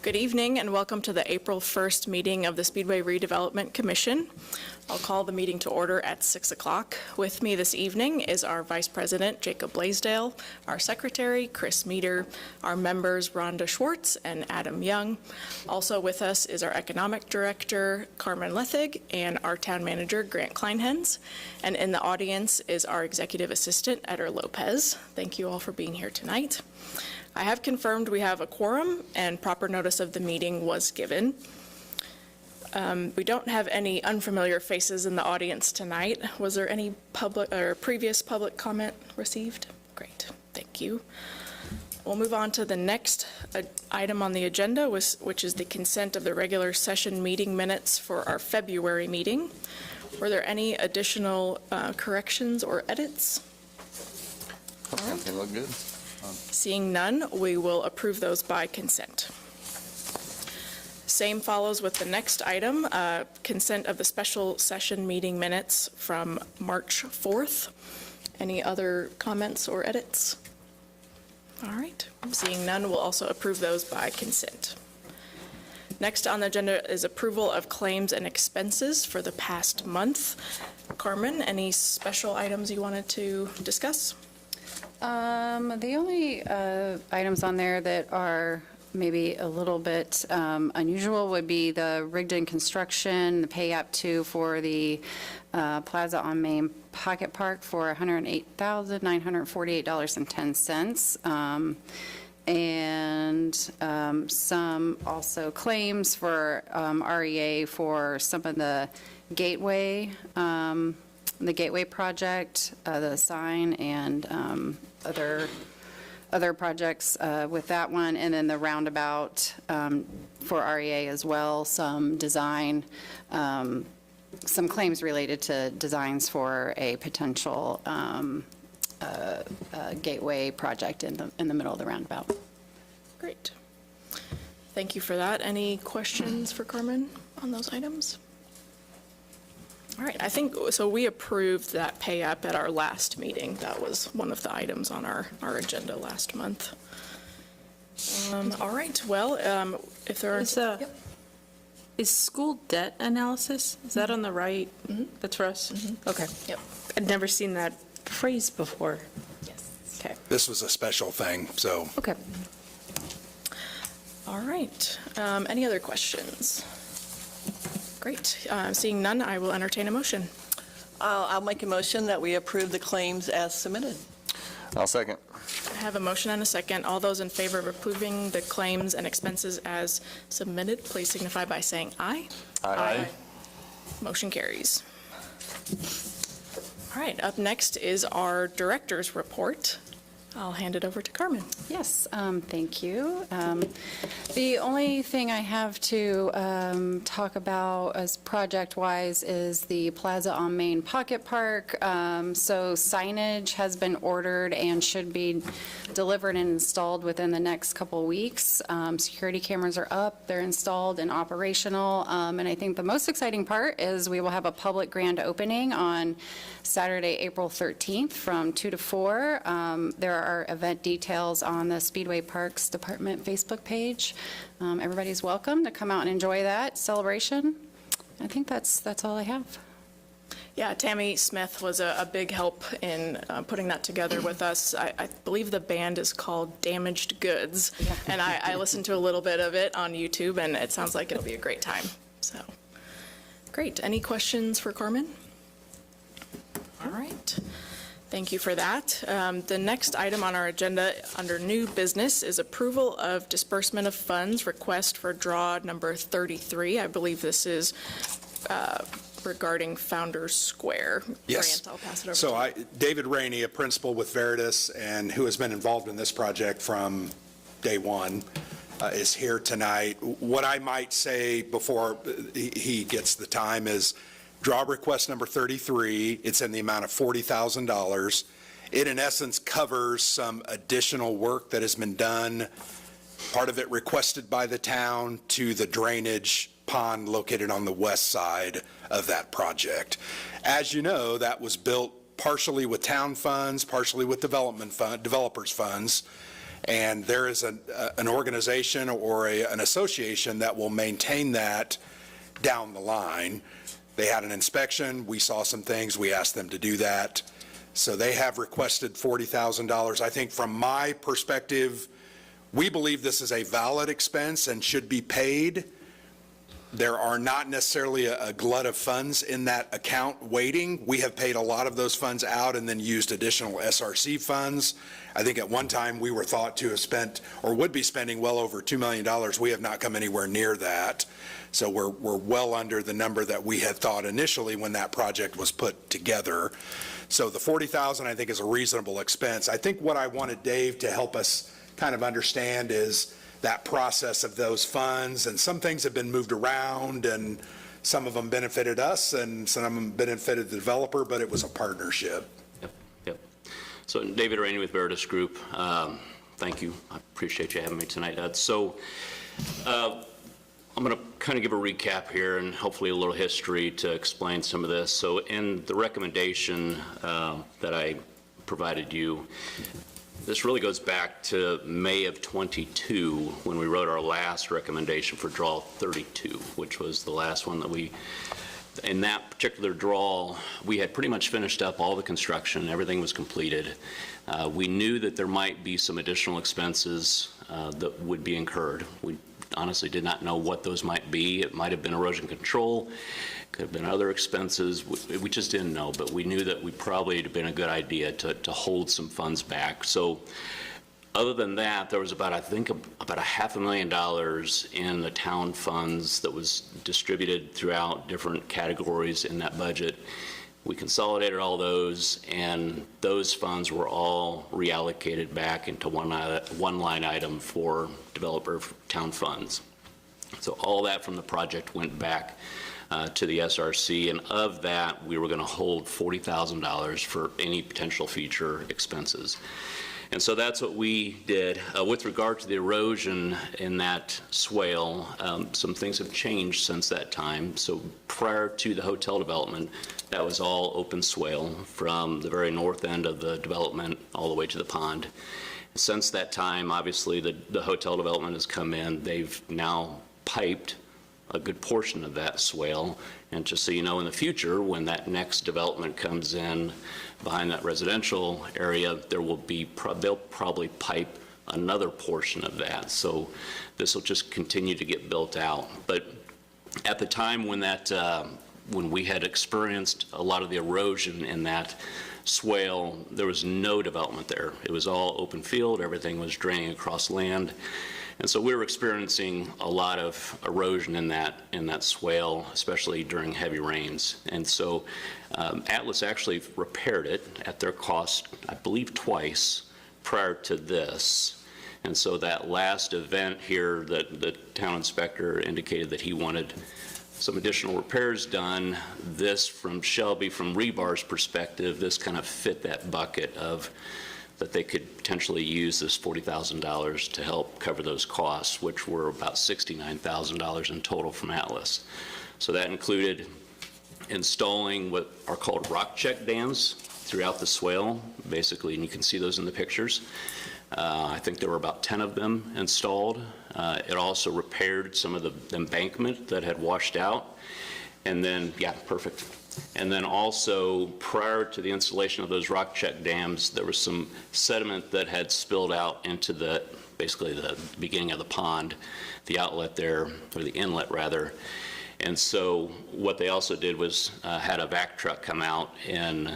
Good evening and welcome to the April 1st meeting of the Speedway Redevelopment Commission. I'll call the meeting to order at 6 o'clock. With me this evening is our Vice President, Jacob Blaisdell, our Secretary, Chris Meter, our members, Rhonda Schwartz and Adam Young. Also with us is our Economic Director, Carmen Lethig, and our Town Manager, Grant Kleinhens. And in the audience is our Executive Assistant, Eder Lopez. Thank you all for being here tonight. I have confirmed we have a quorum and proper notice of the meeting was given. We don't have any unfamiliar faces in the audience tonight. Was there any public or previous public comment received? Great, thank you. We'll move on to the next item on the agenda, which is the consent of the regular session meeting minutes for our February meeting. Were there any additional corrections or edits? They look good. Seeing none, we will approve those by consent. Same follows with the next item, consent of the special session meeting minutes from March 4th. Any other comments or edits? All right, seeing none, we'll also approve those by consent. Next on the agenda is approval of claims and expenses for the past month. Carmen, any special items you wanted to discuss? The only items on there that are maybe a little bit unusual would be the Rigdon construction, the pay up to for the Plaza on Main Pocket Park for $108,948.10. And some also claims for REA for some of the Gateway project, the sign, and other projects with that one, and then the roundabout for REA as well, some design, some claims related to designs for a potential gateway project in the middle of the roundabout. Great. Thank you for that. Any questions for Carmen on those items? All right, I think, so we approved that pay up at our last meeting. That was one of the items on our agenda last month. All right, well, if there are... Is school debt analysis, is that on the right? Mm-hmm. That's for us? Mm-hmm. Okay. Yep. I'd never seen that phrase before. Yes. Okay. This was a special thing, so. Okay. All right, any other questions? Great. Seeing none, I will entertain a motion. I'll make a motion that we approve the claims as submitted. I'll second. I have a motion and a second. All those in favor of approving the claims and expenses as submitted, please signify by saying aye. Aye. Motion carries. All right, up next is our director's report. I'll hand it over to Carmen. Yes, thank you. The only thing I have to talk about as project-wise is the Plaza on Main Pocket Park. So signage has been ordered and should be delivered and installed within the next couple weeks. Security cameras are up, they're installed and operational. And I think the most exciting part is we will have a public grand opening on Saturday, April 13th from 2 to 4. There are event details on the Speedway Parks Department Facebook page. Everybody's welcome to come out and enjoy that celebration. I think that's all I have. Yeah, Tammy Smith was a big help in putting that together with us. I believe the band is called Damaged Goods, yeah. And I listened to a little bit of it on YouTube, and it sounds like it'll be a great time. So, great. Any questions for Carmen? All right. Thank you for that. The next item on our agenda under new business is approval of disbursement of funds request for draw number 33. I believe this is regarding Founders Square. Yes. Grant, I'll pass it over so to you. David Rainey, a principal with Veritas and who has been involved in this project from day one, is here tonight. What I might say before he gets the time is draw request number 33. It's in the amount of $40,000. It, in essence, covers some additional work that has been done, part of it requested by the town, to the drainage pond located on the west side of that project. As you know, that was built partially with town funds, partially with developers funds, And there is an organization or an association that will maintain that down the line. They had an inspection, we saw some things, we asked them to do that. So they have requested $40,000. I think from my perspective, we believe this is a valid expense and should be paid. There are not necessarily a glut of funds in that account waiting. We have paid a lot of those funds out and then used additional SRC funds. I think at one time we were thought to have spent or would be spending well over $2 million. We have not come anywhere near that. So we're well under the number that we had thought initially when that project was put together. So the $40,000 I think is a reasonable expense. I think what I wanted Dave to help us kind of understand is that process of those funds, and some things have been moved around, and some of them benefited us, and some of them benefited the developer, but it was a partnership. Yep. So David Rainey with Veritas Group. Thank you. I appreciate you having me tonight. I'm going to kind of give a recap here and hopefully a little history to explain some of this. So in the recommendation that I provided you, this really goes back to May of 22 when we wrote our last recommendation for draw 32, which was the last one that in that particular draw, we had pretty much finished up all the construction, everything was completed. We knew that there might be some additional expenses that would be incurred. We honestly did not know what those might be. It might have been erosion control, could have been other expenses. We just didn't know, but we knew that we probably would have been a good idea to hold some funds back. So other than that, there was about $500,000 in the town funds that was distributed throughout different categories in that budget. We consolidated all those, and those funds were all reallocated back into one line item for developer town funds. So all that from the project went back to the SRC, and of that, we were going to hold $40,000 for any potential future expenses. And so that's what we did. With regard to the erosion in that swale, some things have changed since that time. So prior to the hotel development, that was all open swale from the very north end of the development all the way to the pond. Since that time, obviously, the hotel development has come in. They've now piped a good portion of that swale. And just so you know, in the future, when that next development comes in behind that residential area, they'll probably pipe another portion of that. So this will just continue to get built out. But at the time when when we had experienced a lot of the erosion in that swale, there was no development there. It was all open field. Everything was draining across land. And so we were experiencing a lot of erosion in that swale, especially during heavy rains. And so Atlas actually repaired it at their cost, I believe, twice prior to this. And so that last event here, that the town inspector indicated that he wanted some additional repairs done. This, from Shelby, from Rebar's perspective, this kind of fit that bucket of that they could potentially use this $40,000 to help cover those costs, which were about $69,000 in total from Atlas. So that included installing what are called rock check dams throughout the swale, basically, and you can see those in the pictures. I think there were about 10 of them installed. It also repaired some of the embankment that had washed out. And then, yeah, perfect. And then also, prior to the installation of those rock check dams, there was some sediment that had spilled out into basically the beginning of the pond, the outlet there, or the inlet rather. And so what they also did was had a vac truck come out and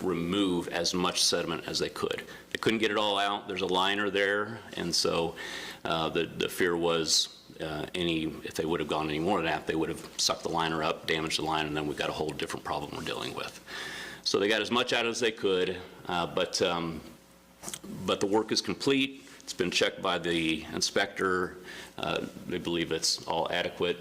remove as much sediment as they could. They couldn't get it all out. There's a liner there, and so the fear was if they would have gone any more than that, they would have sucked the liner up, damaged the line, and then we've got a whole different problem we're dealing with. So they got as much out as they could, but the work is complete. It's been checked by the inspector. They believe it's all adequate.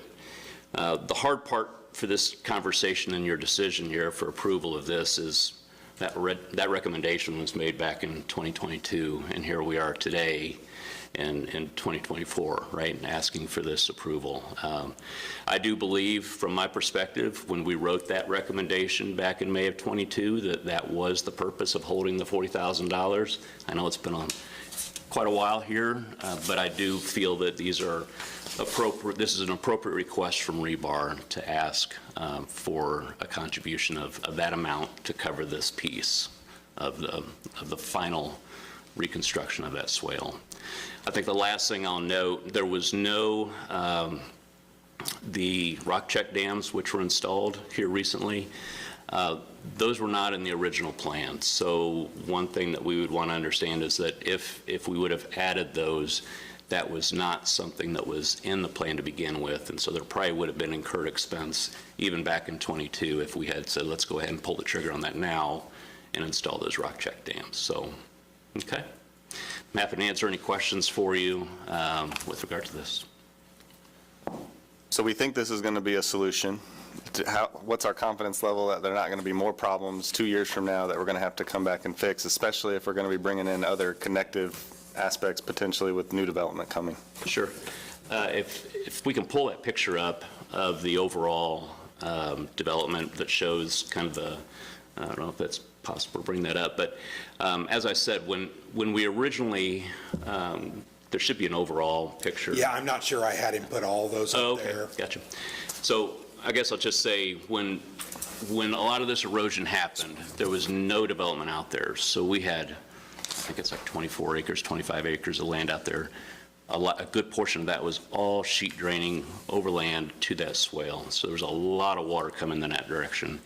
The hard part for this conversation and your decision here for approval of this is that recommendation was made back in 2022, and here we are today in 2024, right, and asking for this approval. I do believe, from my perspective, when we wrote that recommendation back in May of 22, that was the purpose of holding the $40,000. I know it's been quite a while here, but I do feel that these are appropriate. This is an appropriate request from Rebar to ask for a contribution of that amount to cover this piece of the final reconstruction of that swale. I think the last thing I'll note, there was no, the rock check dams which were installed here recently, those were not in the original plan. So one thing that we would want to understand is that if we would have added those, that was not something that was in the plan to begin with, and so there probably would have been incurred expense even back in =22 if we had said, let's go ahead and pull the trigger on that now and install those rock check dams. So, okay. I'm happy to answer any questions for you with regard to this. So we think this is going to be a solution. What's our confidence level that there are not going to be more problems 2 years from now that we're going to have to come back and fix, especially if we're going to be bringing in other connective aspects potentially with new development coming? Sure. If we can pull that picture up of the overall development that shows kind of the, I don't know if that's possible to bring that up, but as I said, when we originally, there should be an overall picture. Yeah, I'm not sure I had him put all those up there. Gotcha. So I guess I'll just say when a lot of this erosion happened, there was no development out there. So we had, I think it's like 24 acres, 25 acres of land out there. A good portion of that was all sheet draining overland to that swale. So there was a lot of water coming in that direction.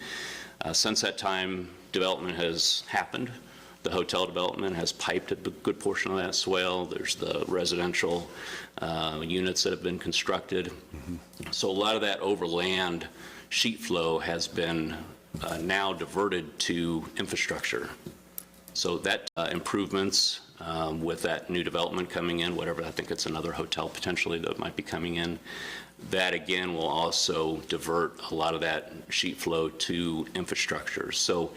Since that time, development has happened. The hotel development has piped a good portion of that swale. There's the residential units that have been constructed. Mm-hmm. So a lot of that overland sheet flow has been now diverted to infrastructure. So that improvements with that new development coming in, whatever, I think it's another hotel potentially that might be coming in, that again will also divert a lot of that sheet flow to infrastructure. So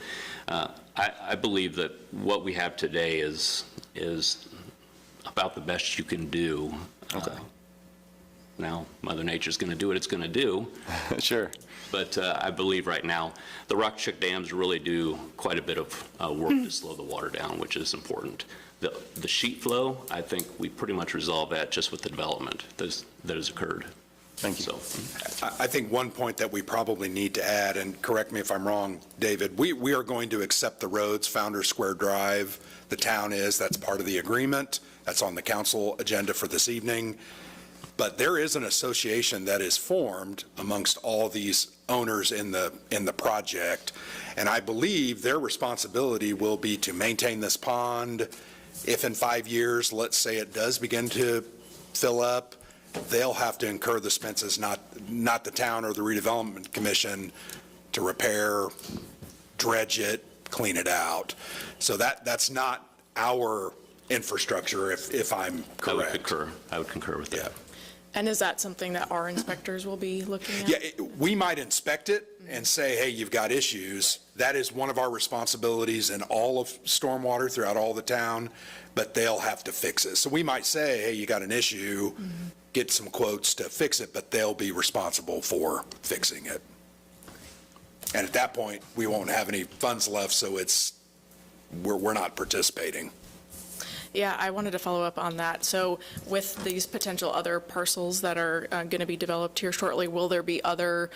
I believe that what we have today is about the best you can do. Okay. Now, Mother Nature's going to do what it's going to do. Sure. But I believe right now, the rock check dams really do quite a bit of work to slow the water down, which is important. The sheet flow, I think we pretty much resolved that just with the development that has occurred. Thank you. So, I think one point that we probably need to add, and correct me if I'm wrong, David, we are going to accept the roads, Founders Square Drive, the town is, that's part of the agreement. That's on the council agenda for this evening. But there is an association that is formed amongst all these owners in the project, and I believe their responsibility will be to maintain this pond. If in 5 years, let's say it does begin to fill up, they'll have to incur the expenses, not the town or the redevelopment commission, to repair, dredge it, clean it out. So that's not our infrastructure, if I'm correct. I would concur with that. Yeah. And is that something that our inspectors will be looking at? Yeah, we might inspect it and say, hey, you've got issues. That is one of our responsibilities in all of stormwater throughout all the town, but they'll have to fix it. So we might say, hey, you got an issue, get some quotes to fix it, but they'll be responsible for fixing it. And at that point, we won't have any funds left, so we're not participating. Yeah, I wanted to follow up on that. So with these potential other parcels that are going to be developed here shortly, will there be other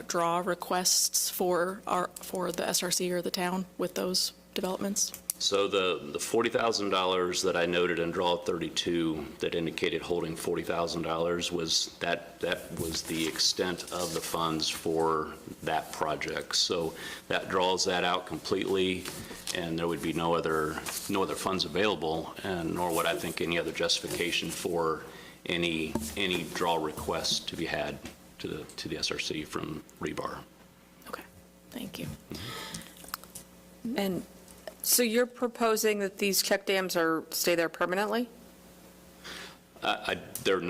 draw requests for the SRC or the town with those developments? So the $40,000 that I noted in draw 32 that indicated holding $40,000 was that was the extent of the funds for that project. So that draws that out completely, and there would be no other funds available, and nor would I think any other justification for any draw requests to be had to the SRC from Rebar. Okay, thank you. And so you're proposing that these check dams stay there permanently? They're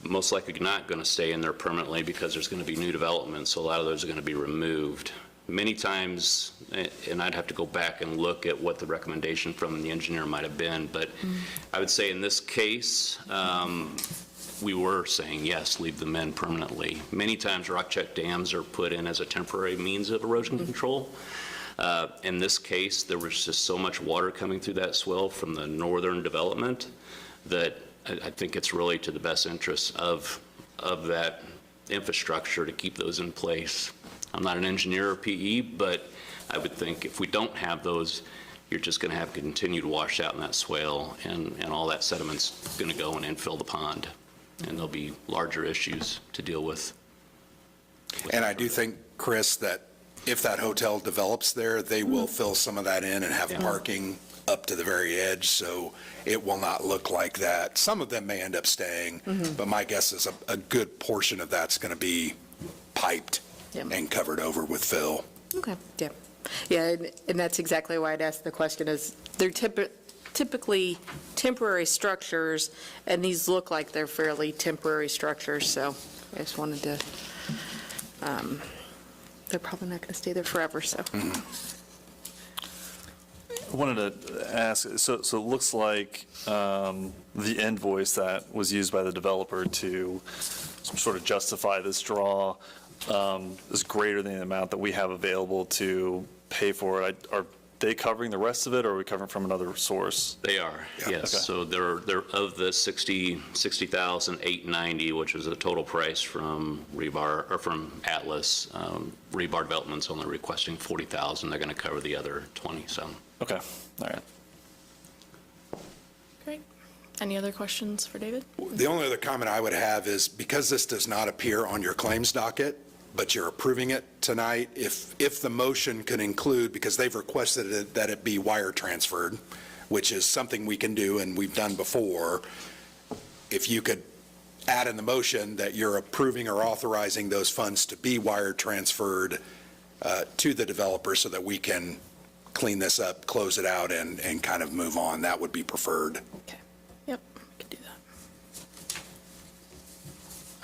most likely not going to stay in there permanently because there's going to be new development, so a lot of those are going to be removed. Many times, and I'd have to go back and look at what the recommendation from the engineer might have been, but I would say in this case, we were saying, yes, leave them in permanently. Many times rock check dams are put in as a temporary means of erosion control. In this case, there was just so much water coming through that swell from the northern development that I think it's really to the best interest of that infrastructure to keep those in place. I'm not an engineer or PE, but I would think if we don't have those, you're just going to have continued washout in that swale, and all that sediment's going to go and infill the pond, and there'll be larger issues to deal with. And I do think, Chris, that if that hotel develops there, they will fill some of that in and have parking up to the very edge, so it will not look like that. Some of them may end up staying, but my guess is a good portion of that's going to be piped and covered over with fill. Okay. Yeah, yeah, and that's exactly why I'd asked the question, is they're typically temporary structures, and these look like they're fairly temporary structures, so I just wanted to, they're probably not going to stay there forever, so. I wanted to ask, so it looks like the invoice that was used by the developer to sort of justify this draw is greater than the amount that we have available to pay for it. Are they covering the rest of it, or are we covering from another source? They are, yes. Okay. So they're of the $60,890, which is the total price from Rebar, or from Atlas. Rebar Development's only requesting $40,000. They're going to cover the other 20, so. Okay, all right. Great. Any other questions for David? The only other comment I would have is, because this does not appear on your claims docket, but you're approving it tonight, if the motion can include, because they've requested it, that it be wire transferred, which is something we can do and we've done before, if you could add in the motion that you're approving or authorizing those funds to be wire transferred to the developer so that we can clean this up, close it out, and kind of move on, that would be preferred. Okay. Yep, we can do that.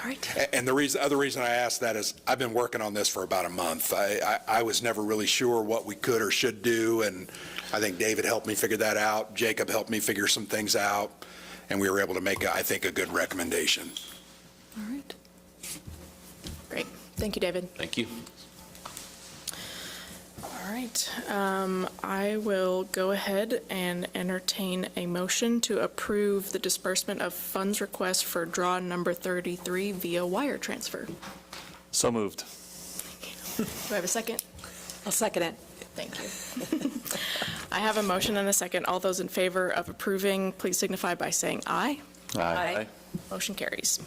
All right. And the other reason I asked that is I've been working on this for about a month. I was never really sure what we could or should do, and I think David helped me figure that out. Jacob helped me figure some things out, and we were able to make, I think, a good recommendation. All right. Great. Thank you, David. Thank you. All right. I will go ahead and entertain a motion to approve the disbursement of funds request for draw number 33 via wire transfer. So moved. Do I have a second? I'll second it. Thank you. I have a motion and a second. All those in favor of approving, please signify by saying aye. Aye. Motion carries.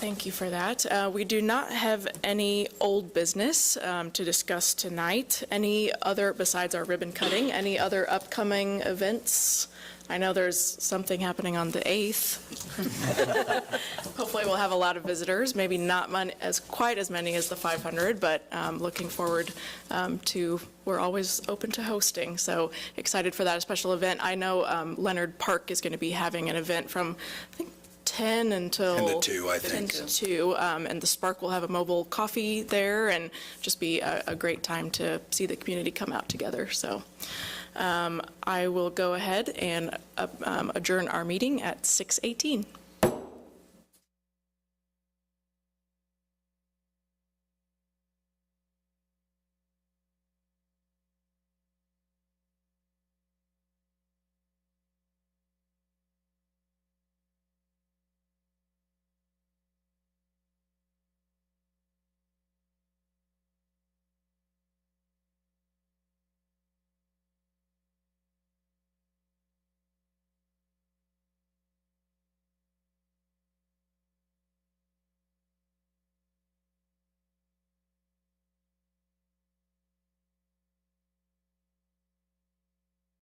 Thank you for that. We do not have any old business to discuss tonight. Any other, besides our ribbon cutting, any other upcoming events? I know there's something happening on the 8th. Hopefully we'll have a lot of visitors, maybe not quite as many as the 500, but looking forward to, we're always open to hosting, so excited for that special event. I know Leonard Park is going to be having an event from, I think, 10 until 10 to 2, I think. 10 to 2, and the Spark will have a mobile coffee there, and just be a great time to see the community come out together. So I will go ahead and adjourn our meeting at 6:18.